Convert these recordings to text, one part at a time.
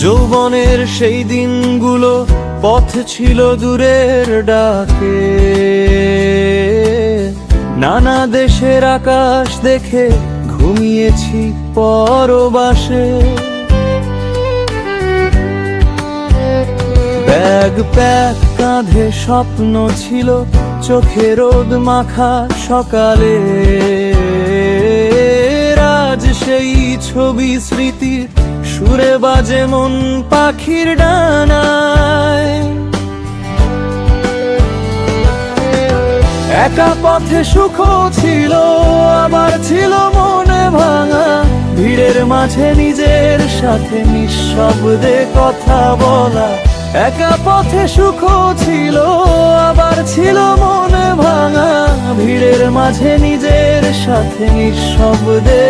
যৌবনের সেই দিনগুলো পথ ছিল দূরের ডাকে, নানা দেশের আকাশ দেখে ঘুমিয়েছি পরবাসে। ব্যাগ প্যাক কাঁধে স্বপ্ন ছিল, চোখে রোদ মাখা সকালে, আজ সেই ছবি স্মৃতির সুরে বাজে মন পাখির ডানায়। একা পথে সুখ ছিল, আবার ছিল মনে ভাঙা, ভিড়ের মাঝে নিজের সাথে নিঃশব্দে কথা বলা। একা পথে সুখ ছিল, আবার ছিল মনে ভাঙা, ভিড়ের মাঝে নিজের সাথে নিঃশব্দে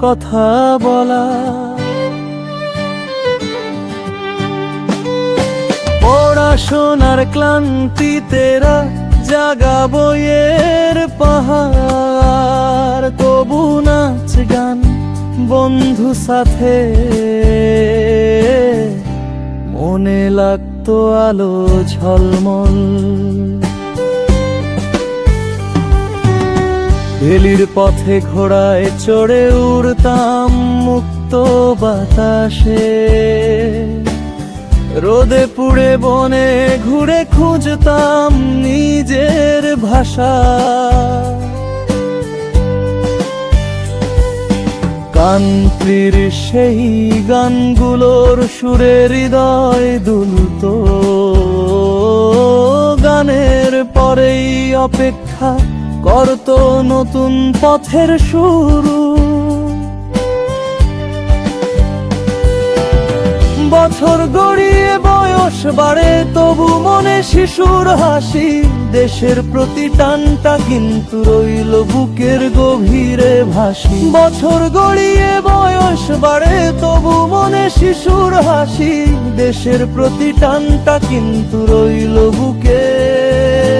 কথা বলা। পড়াশোনার ক্লান্তিতে জাগা বইয়ের পাহাড়, তবু নাচ গান বন্ধু সাথে, মনে লাগতো আলো ঝলমল। ভেলির পথে ঘোড়ায় চড়ে উড়তাম মুক্ত বাতাসে, রোদে পুড়ে বনে ঘুরে খুঁজতাম নিজের ভাষা। কান্ত্রীর সেই গানগুলোর সুরে হৃদয় দুলতো, গানের পরেই অপেক্ষা করতো নতুন পথের শুরু। বছর গড়িয়ে বয়স বাড়ে, তবু মনে শিশুর হাসি। দেশের প্রতি টানটা কিন্তু রইল বুকের গভীরে ভাসি। বছর গড়িয়ে বয়স বাড়ে, তবু মনে শিশুর হাসি। দেশের প্রতি টানটা কিন্তু রইল বুকের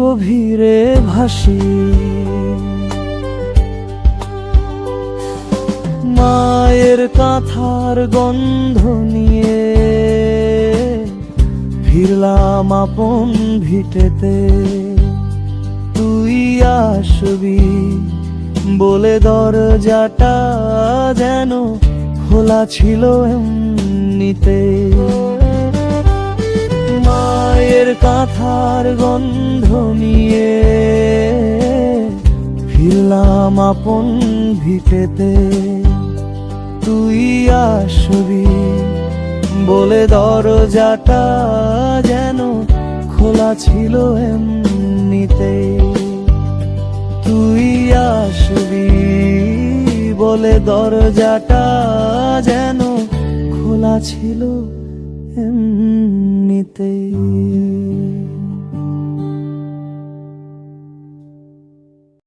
গভীরে ভাসি। মায়ের কাঁথার গন্ধ নিয়ে ফিরলাম আপন ভিটেতে, তুই আসবি বলে দরজাটা যেন খোলা ছিল এমনিতে। মায়ের কাঁথার গন্ধ নিয়ে ফিরলাম আপন ভিটেতে, তুই আসবি বলে দরজাটা যেন খোলা ছিল এমনিতে। তুই আসবি বলে দরজাটা যেন খোলা ছিল এমনিতে।